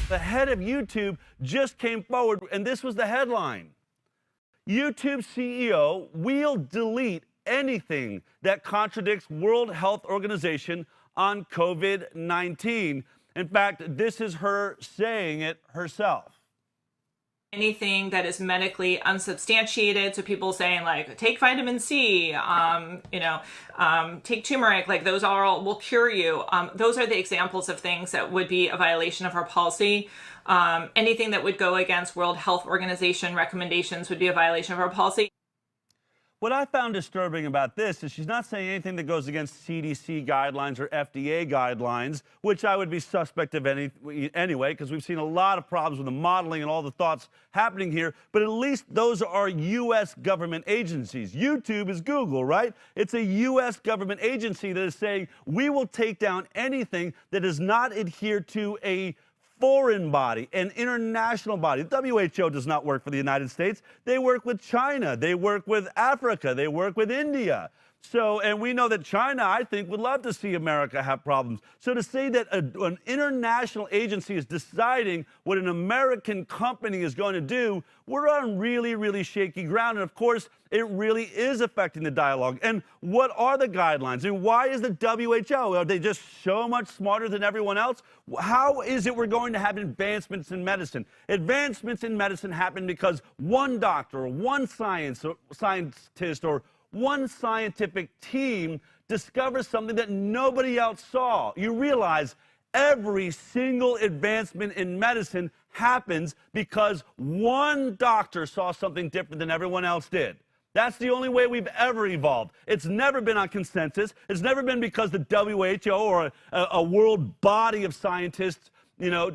The head of YouTube just came forward, and this was the headline. YouTube CEO will delete anything that contradicts World Health Organization on COVID-19. In fact, this is her saying it herself. Anything that is medically unsubstantiated, so people saying like take vitamin C, take turmeric, like those are all will cure you. Those are the examples of things that would be a violation of our policy. Anything that would go against World Health Organization recommendations would be a violation of our policy. What I found disturbing about this is she's not saying anything that goes against CDC guidelines or FDA guidelines, which I would be suspect of anyway, because we've seen a lot of problems with the modeling and all the thoughts happening here. But at least those are U.S. government agencies. YouTube is Google, right? It's a U.S. government agency that is saying we will take down anything that does not adhere to a foreign body, an international body. The WHO does not work for the United States. They work with China. They work with Africa. They work with India. So, and we know that China, I think, would love to see America have problems. So to say that an international agency is deciding what an American company is going to do, we're on really, really shaky ground. And of course, it really is affecting the dialogue. And what are the guidelines? And why is the WHO? Are they just so much smarter than everyone else? How is it we're going to have advancements in medicine? Advancements in medicine happen because one doctor, or one scientist, or one scientific team discovers something that nobody else saw. You realize every single advancement in medicine happens because one doctor saw something different than everyone else did. That's the only way we've ever evolved. It's never been on consensus. It's never been because the WHO or a world body of scientists,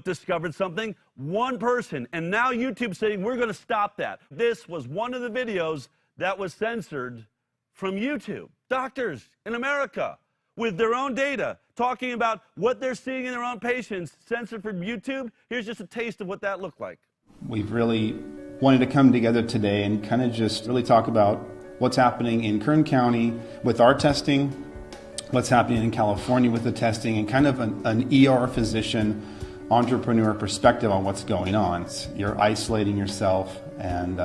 discovered something. One person. And now YouTube's saying we're going to stop that. This was one of the videos that was censored from YouTube. Doctors in America with their own data talking about what they're seeing in their own patients censored from YouTube. Here's just a taste of what that looked like. We've really wanted to come together today and kind of just really talk about what's happening in Kern County with our testing, what's happening in California with the testing, and kind of an ER physician entrepreneur perspective on what's going on. You're isolating yourself, and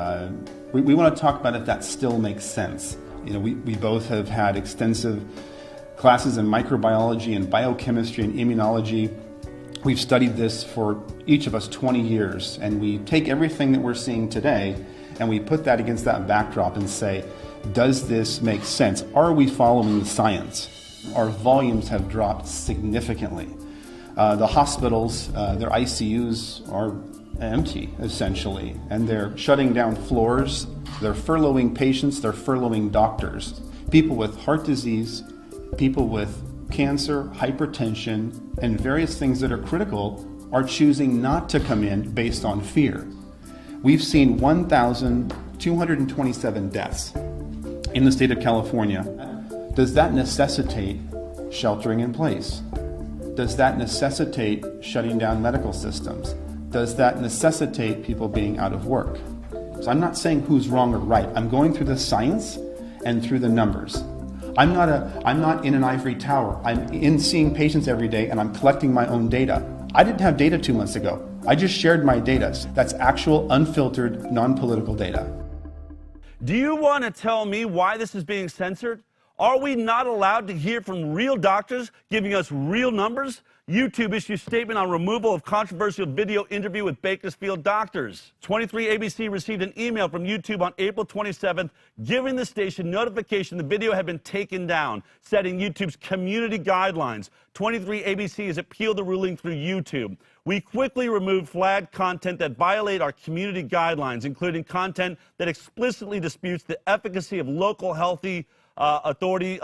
we want to talk about if that still makes sense. We both have had extensive classes in microbiology and biochemistry and immunology. We've studied this for each of us 20 years, and we take everything that we're seeing today and we put that against that backdrop and say, does this make sense? Are we following the science? Our volumes have dropped significantly. The hospitals, their ICUs are empty, essentially, and they're shutting down floors. They're furloughing patients, they're furloughing doctors. People with heart disease, people with cancer, hypertension, and various things that are critical are choosing not to come in based on fear. We've seen 1,227 deaths in the state of California. Does that necessitate sheltering in place? Does that necessitate shutting down medical systems? Does that necessitate people being out of work? So I'm not saying who's wrong or right. I'm going through the science and through the numbers. I'm not in an ivory tower. I'm in seeing patients every day, and I'm collecting my own data. I didn't have data 2 months ago. I just shared my data. That's actual, unfiltered, non-political data. Do you want to tell me why this is being censored? Are we not allowed to hear from real doctors giving us real numbers? YouTube issues statement on removal of controversial video interview with Bakersfield doctors. 23ABC received an email from YouTube on April 27th giving the station notification the video had been taken down, setting YouTube's community guidelines. 23ABC has appealed the ruling through YouTube. We quickly removed flagged content that violate our community guidelines, including content that explicitly disputes the efficacy of local health authority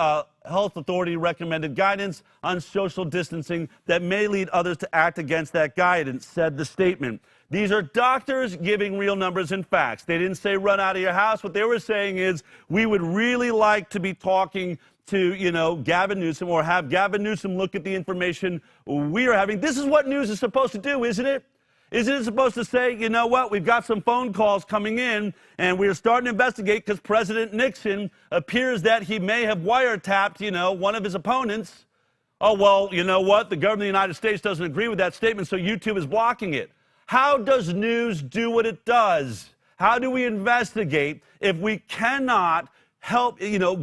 recommended guidance on social distancing that may lead others to act against that guidance, said the statement. These are doctors giving real numbers and facts. They didn't say run out of your house. What they were saying is we would really like to be talking to, Gavin Newsom, or have Gavin Newsom look at the information we are having. This is what news is supposed to do, isn't it? Isn't it supposed to say, you know what, we've got some phone calls coming in, and we're starting to investigate because President Nixon appears that he may have wiretapped, one of his opponents. Oh, well, you know what? The government of the United States doesn't agree with that statement, so YouTube is blocking it. How does news do what it does? How do we investigate if we cannot help,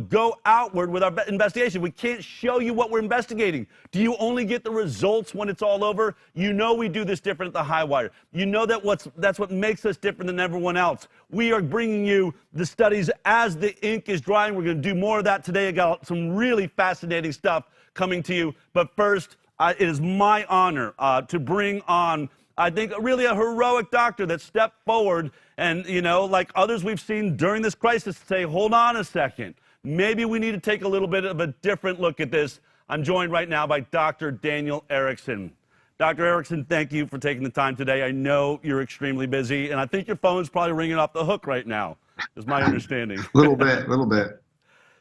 go outward with our investigation? We can't show you what we're investigating. Do you only get the results when it's all over? You know we do this different at the High Wire. You know that's what makes us different than everyone else. We are bringing you the studies as the ink is drying. We're going to do more of that today. I got some really fascinating stuff coming to you. But first, it is my honor to bring on, I think, really a heroic doctor that stepped forward and, like others we've seen during this crisis, say, hold on a second. Maybe we need to take a little bit of a different look at this. I'm joined right now by Dr. Daniel Erickson. Dr. Erickson, thank you for taking the time today. I know you're extremely busy, and I think your phone's probably ringing off the hook right now, is my understanding. A little bit.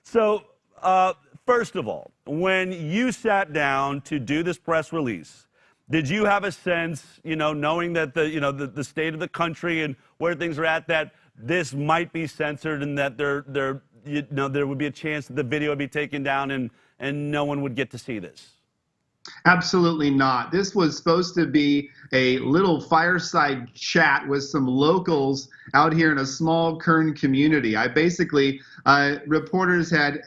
So, first of all, when you sat down to do this press release, did you have a sense, knowing that the state of the country and where things are at, that this might be censored and that there would be a chance that the video would be taken down and no one would get to see this? Absolutely not. This was supposed to be a little fireside chat with some locals out here in a small Kern community. I basically, reporters had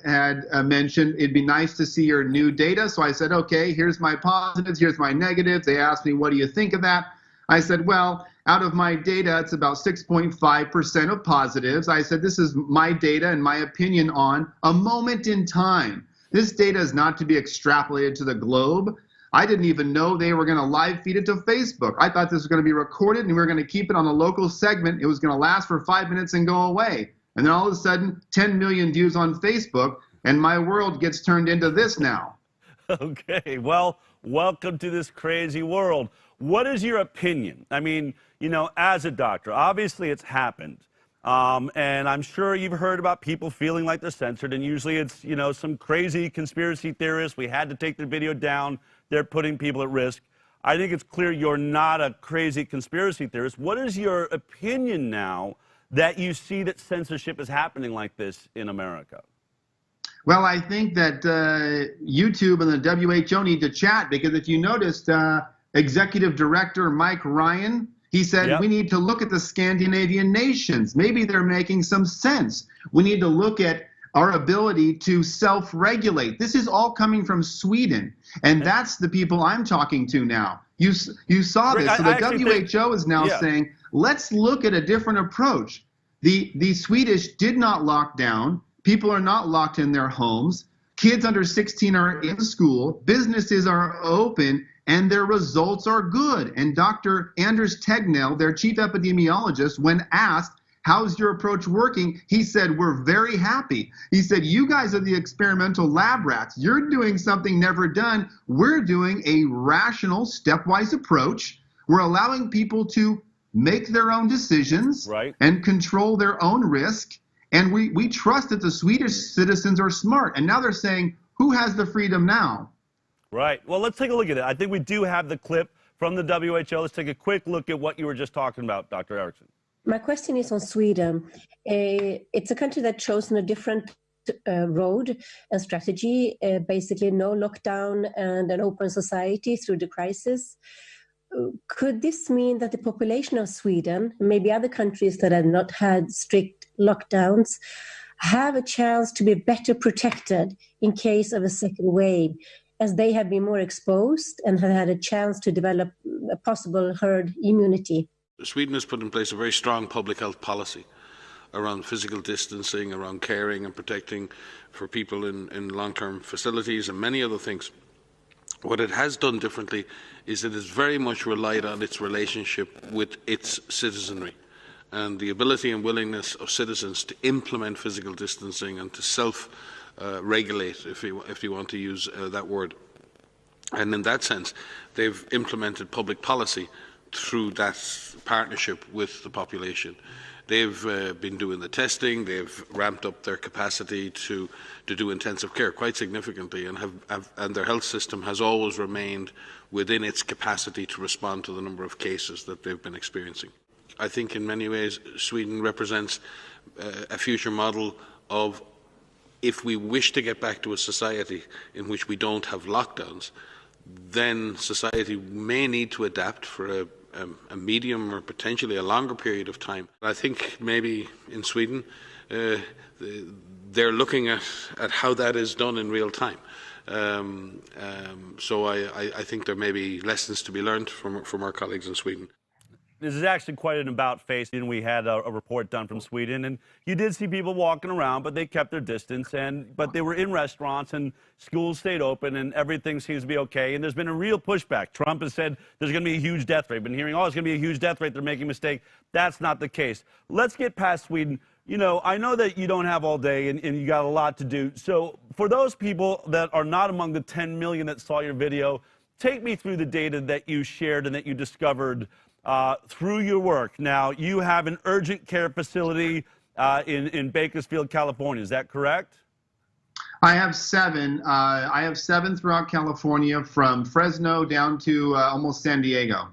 mentioned it'd be nice to see your new data. So I said, okay, here's my positives, here's my negatives. They asked me, what do you think of that? I said, well, out of my data, it's about 6.5% of positives. I said, this is my data and my opinion on a moment in time. This data is not to be extrapolated to the globe. I didn't even know they were going to live feed it to Facebook. I thought this was going to be recorded and we were going to keep it on a local segment. It was going to last for 5 minutes and go away. And then all of a sudden, 10 million views on Facebook, and my world gets turned into this now. Okay, well, welcome to this crazy world. What is your opinion? I mean, as a doctor, obviously it's happened. And I'm sure you've heard about people feeling like they're censored, and usually it's, some crazy conspiracy theorists. We had to take their video down. They're putting people at risk. I think it's clear you're not a crazy conspiracy theorist. What is your opinion now that you see that censorship is happening like this in America? Well, I think that YouTube and the WHO need to chat, because if you noticed, Executive Director Mike Ryan, he said, We need to look at the Scandinavian nations. Maybe they're making some sense. We need to look at our ability to self-regulate. This is all coming from Sweden, and that's the people I'm talking to now. You saw this. So the WHO is now saying, let's look at a different approach. The Swedish did not lock down. People are not locked in their homes. Kids under 16 are in school. Businesses are open. And their results are good. And Dr. Anders Tegnell, their chief epidemiologist, when asked, how's your approach working? He said, we're very happy. He said, you guys are the experimental lab rats. You're doing something never done. We're doing a rational, stepwise approach. We're allowing people to make their own decisions and control their own risk. And we trust that the Swedish citizens are smart. And now they're saying, who has the freedom now? Right. Well, let's take a look at it. I think we do have the clip from the WHO. Let's take a quick look at what you were just talking about, Dr. Erickson. My question is on Sweden. It's a country that chosen a different road and strategy, basically no lockdown and an open society through the crisis. Could this mean that the population of Sweden, maybe other countries that have not had strict lockdowns, have a chance to be better protected in case of a second wave, as they have been more exposed and have had a chance to develop a possible herd immunity? Sweden has put in place a very strong public health policy around physical distancing, around caring and protecting for people in long-term facilities and many other things. What it has done differently is it has very much relied on its relationship with its citizenry and the ability and willingness of citizens to implement physical distancing and to self-regulate, if you want to use that word. And in that sense, they've implemented public policy through that partnership with the population. They've been doing the testing, they've ramped up their capacity to do intensive care quite significantly, and their health system has always remained within its capacity to respond to the number of cases that they've been experiencing. I think in many ways Sweden represents a future model of if we wish to get back to a society in which we don't have lockdowns, then society may need to adapt for a medium or potentially a longer period of time. I think maybe in Sweden, they're looking at how that is done in real time. So I think there may be lessons to be learned from our colleagues in Sweden. This is actually quite an about-face, and we had a report done from Sweden, and you did see people walking around, but they kept their distance, but they were in restaurants, and schools stayed open, and everything seems to be okay, and there's been a real pushback. Trump has said there's going to be a huge death rate. Been hearing, oh, it's going to be a huge death rate, they're making a mistake. That's not the case. Let's get past Sweden. You know, I know that you don't have all day, and you got a lot to do. So for those people that are not among the 10 million that saw your video, take me through the data that you shared and that you discovered through your work. Now, you have an urgent care facility in Bakersfield, California. Is that correct? I have 7. I have 7 throughout California, from Fresno down to almost San Diego.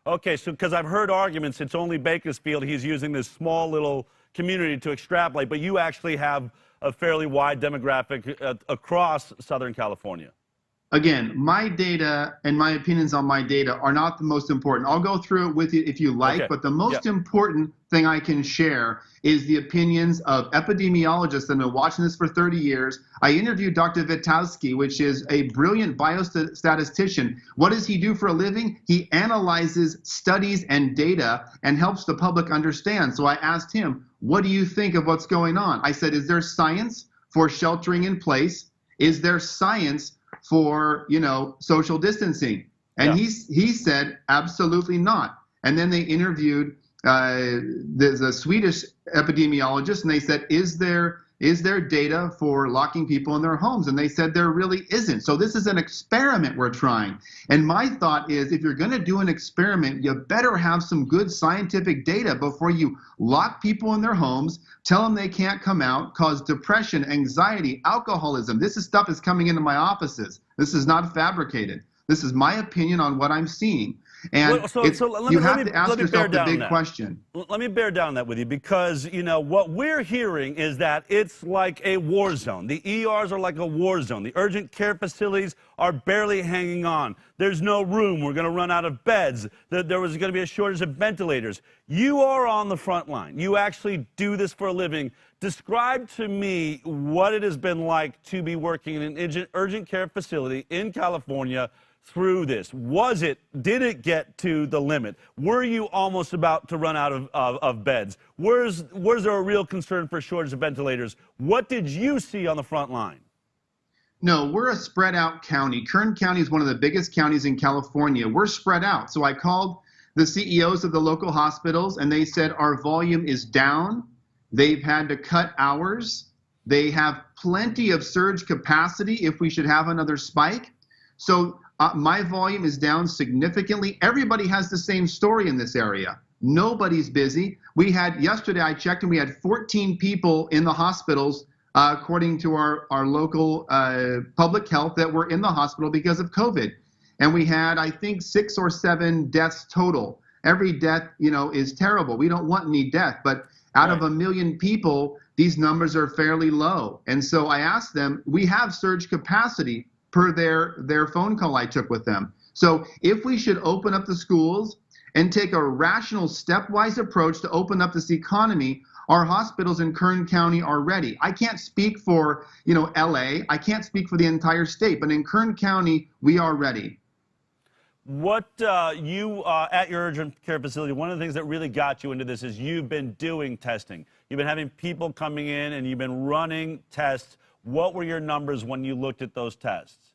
Okay, so because I've heard arguments, it's only Bakersfield. He's using this small little community to extrapolate, but you actually have a fairly wide demographic across Southern California. Again, my data and my opinions on my data are not the most important. I'll go through it with you if you like, okay. But the most important thing I can share is the opinions of epidemiologists that have been watching this for 30 years. I interviewed Dr. Witkowski, which is a brilliant biostatistician. What does he do for a living? He analyzes studies and data and helps the public understand. So I asked him, what do you think of what's going on? I said, is there science for sheltering in place? Is there science for, social distancing? And he said, absolutely not. And then they interviewed the Swedish epidemiologist, and they said, is there data for locking people in their homes? And they said there really isn't. So this is an experiment we're trying. And my thought is, if you're going to do an experiment, you better have some good scientific data before you lock people in their homes, tell them they can't come out, cause depression, anxiety, alcoholism. This stuff is coming into my offices. This is not fabricated. This is my opinion on what I'm seeing. And you have to ask yourself the big question. Let me bear down that with you, because, what we're hearing is that it's like a war zone. The ERs are like a war zone. The urgent care facilities are barely hanging on. There's no room. We're going to run out of beds. There was going to be a shortage of ventilators. You are on the front line. You actually do this for a living. Describe to me what it has been like to be working in an urgent care facility in California through this. Did it get to the limit? Were you almost about to run out of beds? Was there a real concern for a shortage of ventilators? What did you see on the front line? No, we're a spread out county. Kern County is one of the biggest counties in California. We're spread out. So I called the CEOs of the local hospitals, and they said our volume is down. They've had to cut hours. They have plenty of surge capacity if we should have another spike. So my volume is down significantly. Everybody has the same story in this area. Nobody's busy. Yesterday I checked, and we had 14 people in the hospitals, according to our local public health, that were in the hospital because of COVID. And we had, I think, 6 or 7 deaths total. Every death, is terrible. We don't want any death, but out of 1 million people, these numbers are fairly low. And so I asked them, we have surge capacity per their phone call I took with them. So if we should open up the schools and take a rational stepwise approach to open up this economy, our hospitals in Kern County are ready. I can't speak for, LA. I can't speak for the entire state, but in Kern County, we are ready. What at your urgent care facility, one of the things that really got you into this is you've been doing testing. You've been having people coming in, and you've been running tests. What were your numbers when you looked at those tests?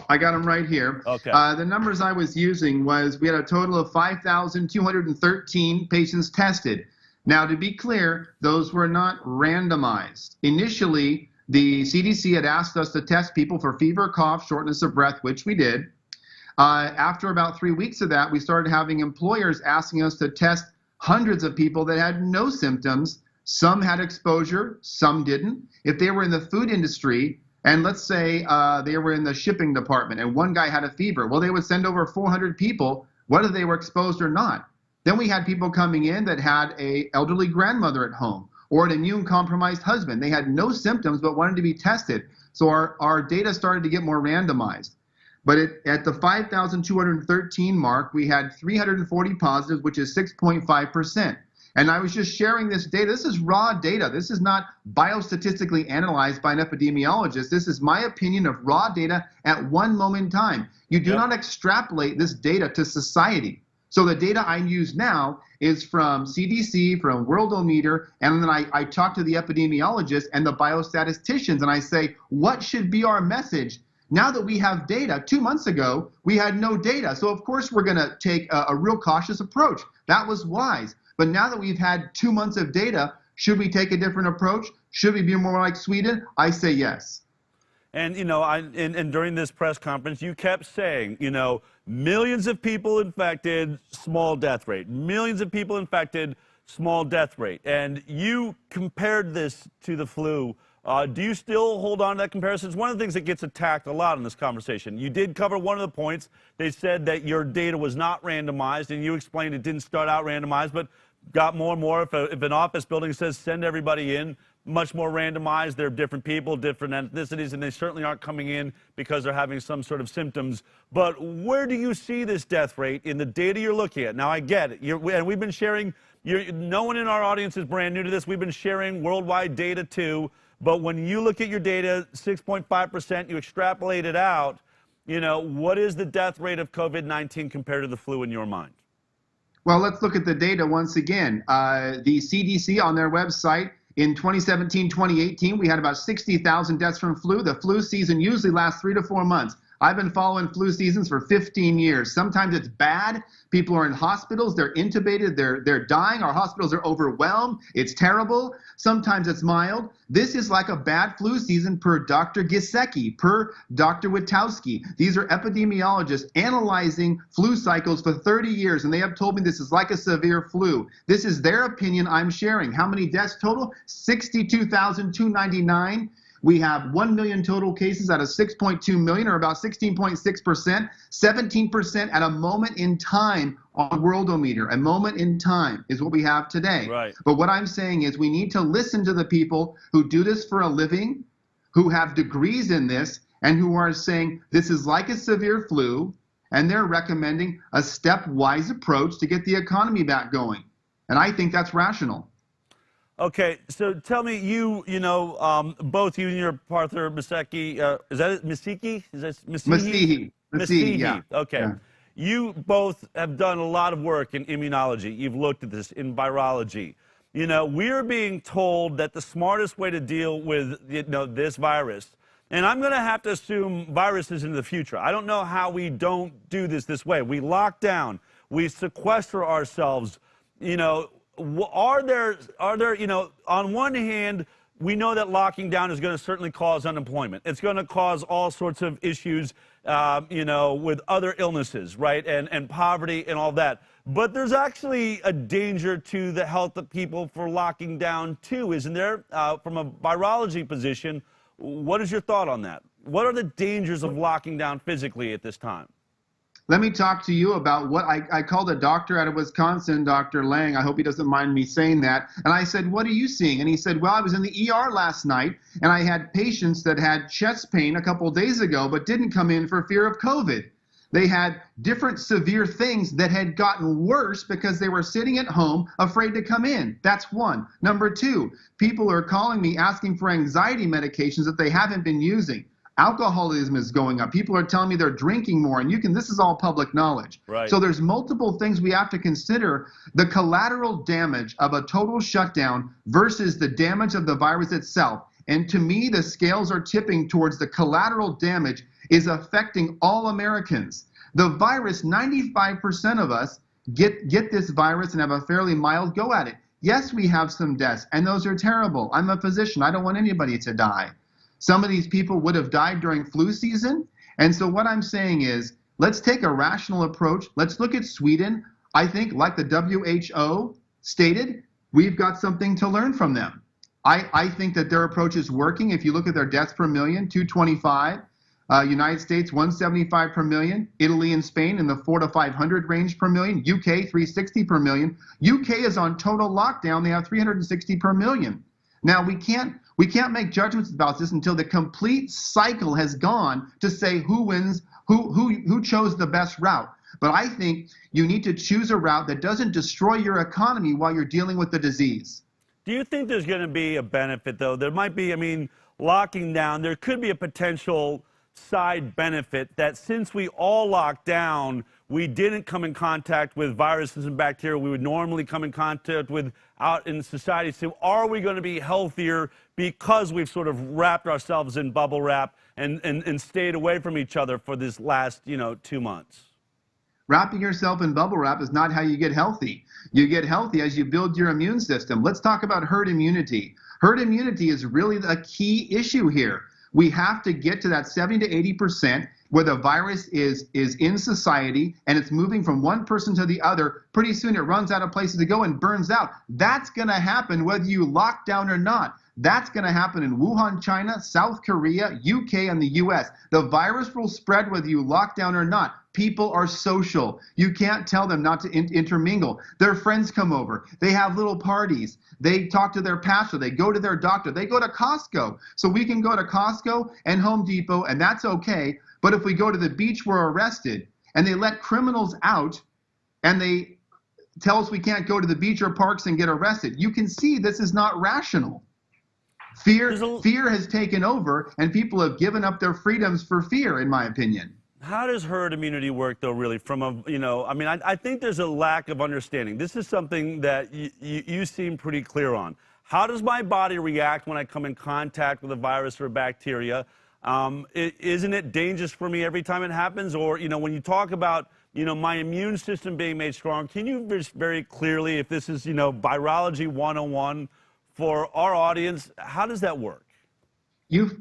I got them right here. Okay. The numbers I was using was we had a total of 5,213 patients tested. Now, to be clear, those were not randomized. Initially, the CDC had asked us to test people for fever, cough, shortness of breath, which we did. After about 3 weeks of that, we started having employers asking us to test hundreds of people that had no symptoms. Some had exposure, some didn't. If they were in the food industry, and let's say they were in the shipping department and one guy had a fever, well, they would send over 400 people, whether they were exposed or not. Then we had people coming in that had an elderly grandmother at home, or an immune-compromised husband. They had no symptoms but wanted to be tested. So our data started to get more randomized. But at the 5,213 mark, we had 340 positives, which is 6.5%. And I was just sharing this data. This is raw data. This is not biostatistically analyzed by an epidemiologist. This is my opinion of raw data at one moment in time. You do not extrapolate this data to society. So the data I use now is from CDC, from Worldometer, and then I talk to the epidemiologists and the biostatisticians, and I say, what should be our message? Now that we have data, 2 months ago, we had no data. So of course we're going to take a real cautious approach. That was wise. But now that we've had 2 months of data, should we take a different approach? Should we be more like Sweden? I say yes. And, you know, and during this press conference, you kept saying, you know, millions of people infected, small death rate. Millions of people infected, small death rate. And you compared this to the flu. Do you still hold on to that comparison? It's one of the things that gets attacked a lot in this conversation. You did cover one of the points. They said that your data was not randomized, and you explained it didn't start out randomized, but got more and more. If an office building says send everybody in, much more randomized. They're different people, different ethnicities, and they certainly aren't coming in because they're having some sort of symptoms. But where do you see this death rate in the data you're looking at? Now, I get it. And we've been sharing, no one in our audience is brand new to this. We've been sharing worldwide data too. But when you look at your data, 6.5%, you extrapolate it out, you know, what is the death rate of COVID-19 compared to the flu in your mind? Well, let's look at the data once again. The CDC on their website, in 2017, 2018, we had about 60,000 deaths from flu. The flu season usually lasts 3 to 4 months. I've been following flu seasons for 15 years. Sometimes it's bad. People are in hospitals. They're intubated. They're dying. Our hospitals are overwhelmed. It's terrible. Sometimes it's mild. This is like a bad flu season per Dr. Gisecki, per Dr. Witowski. These are epidemiologists analyzing flu cycles for 30 years, and they have told me this is like a severe flu. This is their opinion I'm sharing. How many deaths total? 62,299. We have 1 million total cases out of 6.2 million, or about 16.6%, 17% at a moment in time on Worldometer. A moment in time is what we have today. Right. But what I'm saying is we need to listen to the people who do this for a living, who have degrees in this, and who are saying this is like a severe flu, and they're recommending a stepwise approach to get the economy back going. And I think that's rational. Okay, so tell me, both you and your partner, Miseki, is that it? Miseki? Is that Masihi? Masihi, yeah. Okay. Yeah. You both have done a lot of work in immunology. You've looked at this in virology. You know, we're being told that the smartest way to deal with, this virus, and I'm going to have to assume viruses in the future. I don't know how we don't do this way. We lock down. We sequester ourselves, Are there, on one hand, we know that locking down is going to certainly cause unemployment. It's going to cause all sorts of issues, with other illnesses, right, and poverty and all that. But there's actually a danger to the health of people for locking down, too, isn't there? From a virology position, what is your thought on that? What are the dangers of locking down physically at this time? Let me talk to you about what I called a doctor out of Wisconsin, Dr. Lang. I hope he doesn't mind me saying that. And I said, what are you seeing? And he said, well, I was in the ER last night, and I had patients that had chest pain a couple of days ago, but didn't come in for fear of COVID. They had different severe things that had gotten worse because they were sitting at home afraid to come in. That's one. Number two, people are calling me asking for anxiety medications that they haven't been using. Alcoholism is going up. People are telling me they're drinking more, and this is all public knowledge. Right. So there's multiple things we have to consider. The collateral damage of a total shutdown versus the damage of the virus itself. And to me, the scales are tipping towards the collateral damage is affecting all Americans. The virus, 95% of us get this virus and have a fairly mild go at it. Yes, we have some deaths, and those are terrible. I'm a physician. I don't want anybody to die. Some of these people would have died during flu season. And so what I'm saying is, let's take a rational approach. Let's look at Sweden. I think, like the WHO stated, we've got something to learn from them. I think that their approach is working. If you look at their deaths per million, 225. United States 175 per million, Italy and Spain in the 400 to 500 range per million, UK 360 per million. UK is on total lockdown. They have 360 per million. Now we can't make judgments about this until the complete cycle has gone to say who wins, who chose the best route. But I think you need to choose a route that doesn't destroy your economy while you're dealing with the disease. Do you think there's going to be a benefit, though? There might be, I mean, locking down, there could be a potential side benefit that since we all locked down, we didn't come in contact with viruses and bacteria we would normally come in contact with out in society. So are we going to be healthier because we've sort of wrapped ourselves in bubble wrap and stayed away from each other for this last, 2 months? Wrapping yourself in bubble wrap is not how you get healthy. You get healthy as you build your immune system. Let's talk about herd immunity. Herd immunity is really a key issue here. We have to get to that 70 to 80% where the virus is in society and it's moving from one person to the other. Pretty soon it runs out of places to go and burns out. That's going to happen whether you lock down or not. That's going to happen in Wuhan, China, South Korea, UK, and the US. The virus will spread whether you lock down or not. People are social. You can't tell them not to intermingle. Their friends come over. They have little parties. They talk to their pastor. They go to their doctor. They go to Costco. So we can go to Costco and Home Depot, and that's okay. But if we go to the beach, we're arrested. And they let criminals out, and they tell us we can't go to the beach or parks and get arrested. You can see this is not rational. Fear has taken over, and people have given up their freedoms for fear, in my opinion. How does herd immunity work, though, really? I think there's a lack of understanding. This is something that you seem pretty clear on. How does my body react when I come in contact with a virus or a bacteria? Isn't it dangerous for me every time it happens? Or, when you talk about, my immune system being made strong, can you just very clearly, if this is, virology 101 for our audience, how does that work?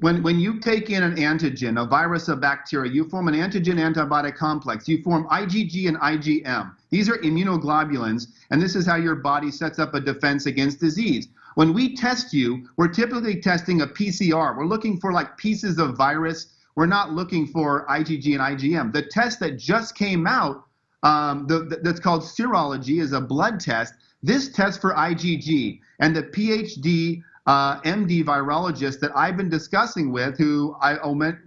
When you take in an antigen, a virus, a bacteria, you form an antigen-antibody complex. You form IgG and IgM. These are immunoglobulins, and this is how your body sets up a defense against disease. When we test you, we're typically testing a PCR. We're looking for like pieces of virus. We're not looking for IgG and IgM. The test that just came out, that's called serology, is a blood test. This test for IgG, and the PhD MD virologist that I've been discussing with, who I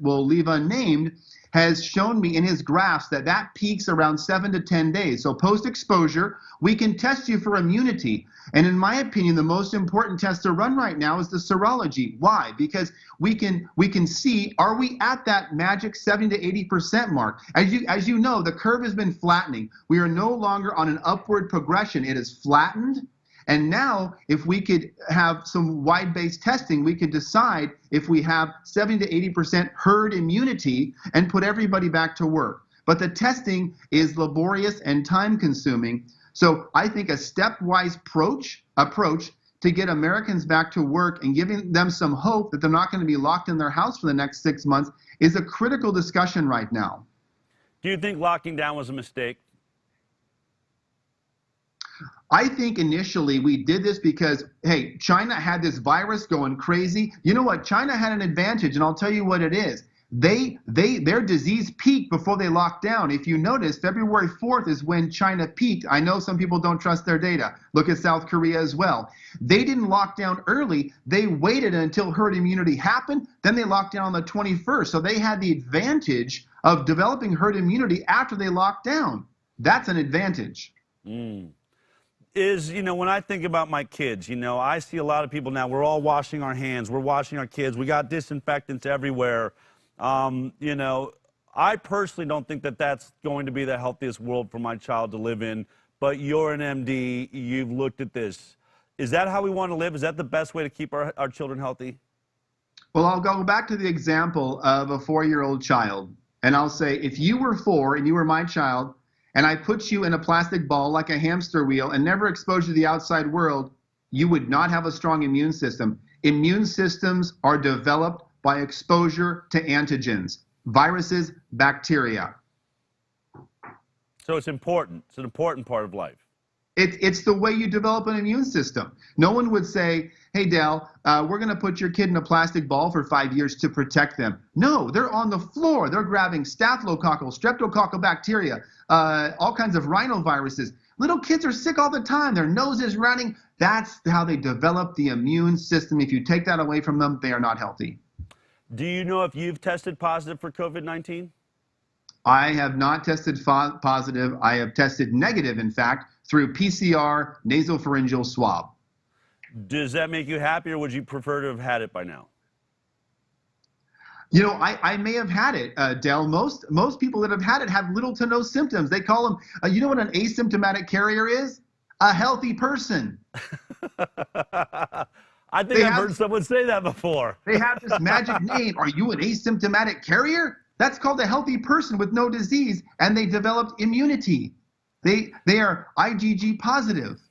will leave unnamed, has shown me in his graphs that peaks around 7 to 10 days. So post-exposure, we can test you for immunity. And in my opinion, the most important test to run right now is the serology. Why? Because we can see, are we at that magic 70 to 80% mark? As you know, the curve has been flattening. We are no longer on an upward progression. It is flattened. And now, if we could have some wide-based testing, we could decide if we have 70 to 80% herd immunity and put everybody back to work. But the testing is laborious and time-consuming. So I think a stepwise approach to get Americans back to work and giving them some hope that they're not going to be locked in their house for the next 6 months is a critical discussion right now. Do you think locking down was a mistake? I think initially we did this because, hey, China had this virus going crazy. You know what? China had an advantage, and I'll tell you what it is. Their disease peaked before they locked down. If you notice, February 4th is when China peaked. I know some people don't trust their data. Look at South Korea as well. They didn't lock down early. They waited until herd immunity happened. Then they locked down on the 21st. So they had the advantage of developing herd immunity after they locked down. That's an advantage. When I think about my kids, I see a lot of people now, we're all washing our hands, we're washing our kids, we got disinfectants everywhere. I personally don't think that that's going to be the healthiest world for my child to live in, but you're an MD, you've looked at this. Is that how we want to live? Is that the best way to keep our children healthy? Well, I'll go back to the example of a 4-year-old child, and I'll say, if you were 4 and you were my child, and I put you in a plastic ball like a hamster wheel and never exposed you to the outside world, you would not have a strong immune system. Immune systems are developed by exposure to antigens, viruses, bacteria. So it's important. It's an important part of life. It's the way you develop an immune system. No one would say, hey, Dale, we're going to put your kid in a plastic ball for 5 years to protect them. No, they're on the floor. They're grabbing staphylococcal, streptococcal bacteria, all kinds of rhinoviruses. Little kids are sick all the time. Their nose is running. That's how they develop the immune system. If you take that away from them, they are not healthy. Do you know if you've tested positive for COVID-19? I have not tested positive. I have tested negative, in fact, through PCR nasopharyngeal swab. Does that make you happy, or would you prefer to have had it by now? You know, I may have had it, Del. Most people that have had it have little to no symptoms. They call them, you know what an asymptomatic carrier is? A healthy person. I think I've heard someone say that before. They have this magic name. Are you an asymptomatic carrier? That's called a healthy person with no disease, and they developed immunity. They are IgG positive.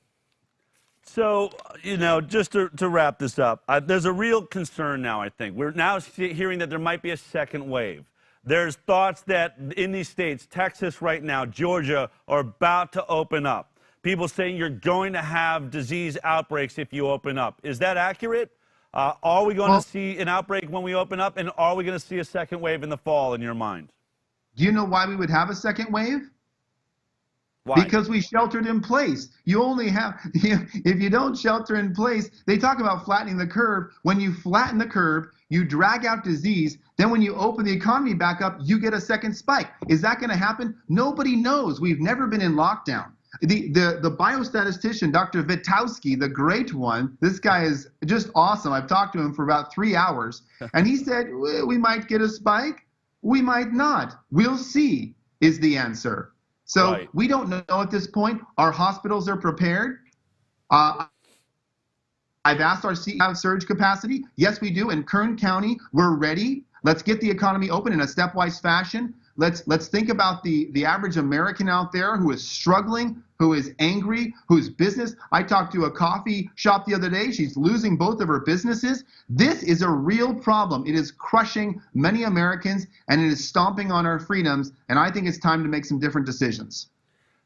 So, you know, just to wrap this up, there's a real concern now, I think. We're now hearing that there might be a second wave. There's thoughts that in these states, Texas right now, Georgia, are about to open up. People saying you're going to have disease outbreaks if you open up. Is that accurate? Are we going to see an outbreak when we open up, and are we going to see a second wave in the fall in your mind? Do you know why we would have a second wave? Why? Because we sheltered in place. You only have, if you don't shelter in place, they talk about flattening the curve. When you flatten the curve, you drag out disease. Then when you open the economy back up, you get a second spike. Is that going to happen? Nobody knows. We've never been in lockdown. The biostatistician, Dr. Vitowski, the great one, this guy is just awesome. I've talked to him for about 3 hours, and he said, we might get a spike. We might not. We'll see, is the answer. So we don't know at this point. Our hospitals are prepared. I've asked our CEO to have surge capacity. Yes, we do. In Kern County, we're ready. Let's get the economy open in a stepwise fashion. Let's think about the average American out there who is struggling, who is angry, whose business. I talked to a coffee shop the other day. She's losing both of her businesses. This is a real problem. It is crushing many Americans, and it is stomping on our freedoms. And I think it's time to make some different decisions.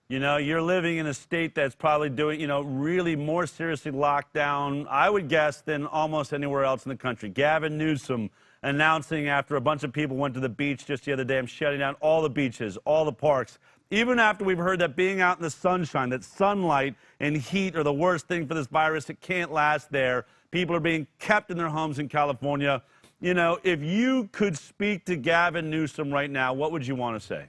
You know, you're living in a state that's probably doing, really more seriously locked down, I would guess, than almost anywhere else in the country. Gavin Newsom announcing after a bunch of people went to the beach just the other day, I'm shutting down all the beaches, all the parks. Even after we've heard that being out in the sunshine, that sunlight and heat are the worst thing for this virus, it can't last there. People are being kept in their homes in California. You know, if you could speak to Gavin Newsom right now, what would you want to say?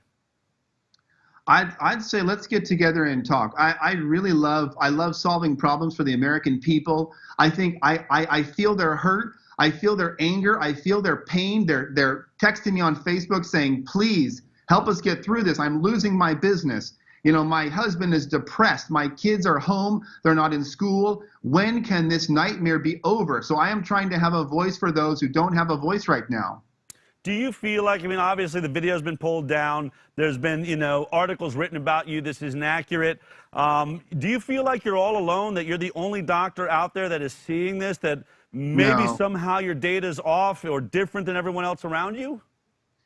I'd say let's get together and talk. I love solving problems for the American people. I think I feel their hurt. I feel their anger. I feel their pain. They're texting me on Facebook saying, please help us get through this. I'm losing my business. You know, my husband is depressed. My kids are home. They're not in school. When can this nightmare be over? So I am trying to have a voice for those who don't have a voice right now. Do you feel like, obviously the video's been pulled down. There's been, articles written about you. This isn't accurate. Do you feel like you're all alone, that you're the only doctor out there that is seeing this, that maybe somehow your data's off or different than everyone else around you?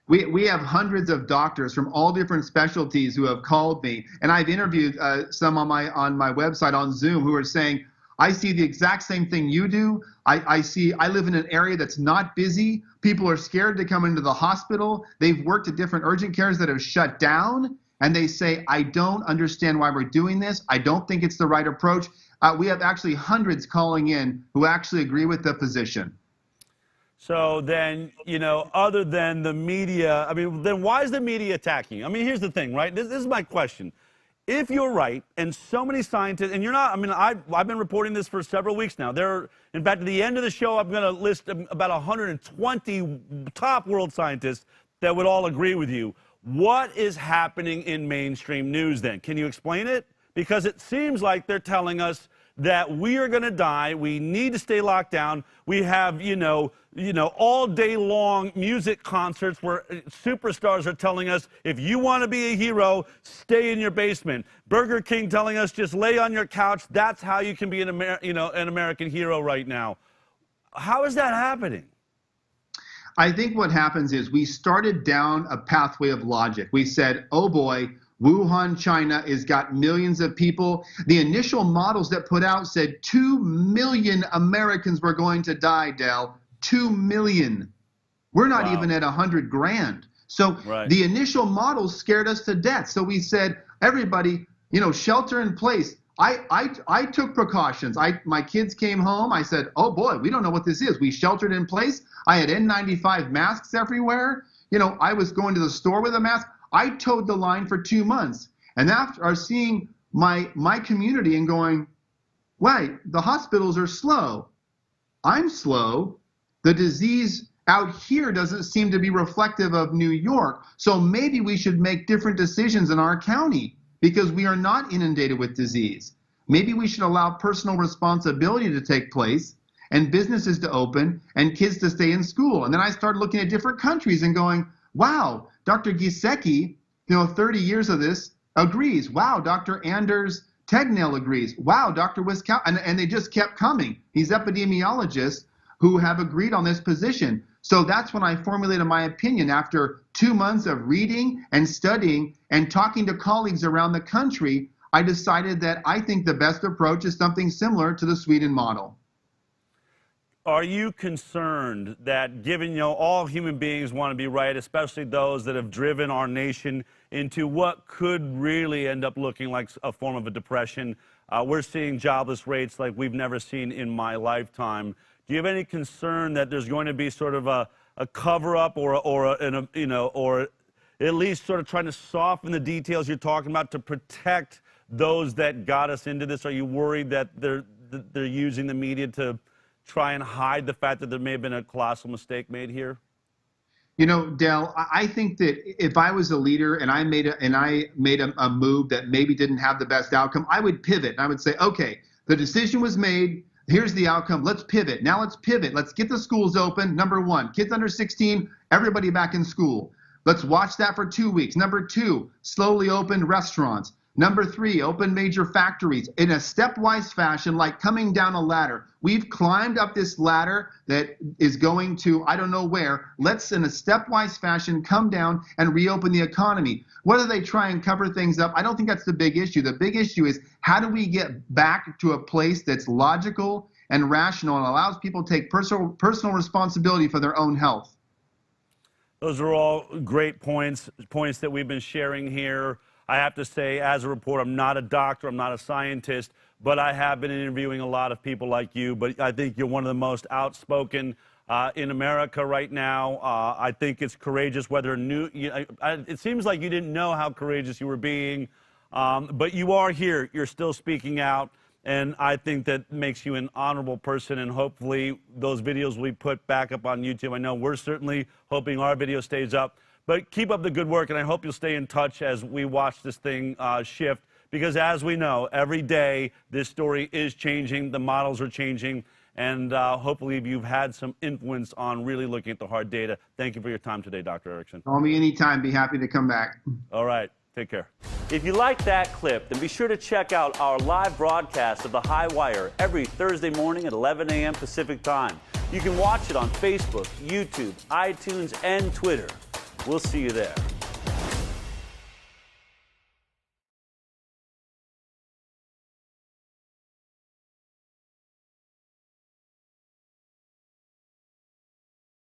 We have hundreds of doctors from all different specialties who have called me, and I've interviewed some on my website on Zoom who are saying, I see the exact same thing you do. I live in an area that's not busy. People are scared to come into the hospital. They've worked at different urgent cares that have shut down, and they say, I don't understand why we're doing this. I don't think it's the right approach. We have actually hundreds calling in who actually agree with the position. So then, other than the media, then why is the media attacking you? Here's the thing, right? This is my question. If you're right, and so many scientists, and you're not, I've been reporting this for several weeks now. In fact, at the end of the show, I'm going to list about 120 top world scientists that would all agree with you. What is happening in mainstream news then? Can you explain it? Because it seems like they're telling us that we are going to die. We need to stay locked down. We have, all day long music concerts where superstars are telling us, if you want to be a hero, stay in your basement. Burger King telling us, just lay on your couch. That's how you can be an American hero right now. How is that happening? I think what happens is we started down a pathway of logic. We said, oh boy, Wuhan, China has got millions of people. The initial models that put out said 2 million Americans were going to die, Del. 2 million. We're not even at 100 grand. So the initial models scared us to death. So we said, everybody, shelter in place. I took precautions. My kids came home. I said, oh boy, we don't know what this is. We sheltered in place. I had N95 masks everywhere. I was going to the store with a mask. I towed the line for 2 months. And after seeing my community and going, wait, the hospitals are slow. I'm slow. The disease out here doesn't seem to be reflective of New York. So maybe we should make different decisions in our county because we are not inundated with disease. Maybe we should allow personal responsibility to take place and businesses to open and kids to stay in school. And then I started looking at different countries and going, wow, Dr. Gisecki, 30 years of this, agrees. Wow, Dr. Anders Tegnell agrees. Wow, Dr. Wiskow, and they just kept coming. These epidemiologists who have agreed on this position. So that's when I formulated my opinion after 2 months of reading and studying and talking to colleagues around the country. I decided that I think the best approach is something similar to the Sweden model. Are you concerned that given, all human beings want to be right, especially those that have driven our nation into what could really end up looking like a form of a depression? We're seeing jobless rates like we've never seen in my lifetime. Do you have any concern that there's going to be sort of a cover-up or at least sort of trying to soften the details you're talking about to protect those that got us into this? Are you worried that they're using the media to try and hide the fact that there may have been a colossal mistake made here? Del, I think that if I was a leader and I made a move that maybe didn't have the best outcome, I would pivot and I would say, okay, the decision was made. Here's the outcome. Let's pivot. Now let's pivot. Let's get the schools open. Number 1, kids under 16, everybody back in school. Let's watch that for 2 weeks. Number 2, slowly open restaurants. Number 3, open major factories in a stepwise fashion, like coming down a ladder. We've climbed up this ladder that is going to, I don't know where. Let's, in a stepwise fashion, come down and reopen the economy. Whether they try and cover things up, I don't think that's the big issue. The big issue is how do we get back to a place that's logical and rational and allows people to take personal responsibility for their own health. Those are all great points that we've been sharing here. I have to say, as a reporter, I'm not a doctor, I'm not a scientist, but I have been interviewing a lot of people like you. But I think you're one of the most outspoken in America right now. I think it's courageous, it seems like you didn't know how courageous you were being, but you are here. You're still speaking out, and I think that makes you an honorable person, and hopefully those videos will be put back up on YouTube. I know we're certainly hoping our video stays up. But keep up the good work, and I hope you'll stay in touch as we watch this thing shift. Because as we know, every day this story is changing, the models are changing, and hopefully you've had some influence on really looking at the hard data. Thank you for your time today, Dr. Erickson. Call me anytime. Be happy to come back. All right. Take care. If you like that clip, then be sure to check out our live broadcast of The High Wire every Thursday morning at 11 a.m. Pacific Time. You can watch it on Facebook, YouTube, iTunes, and Twitter. We'll see you there.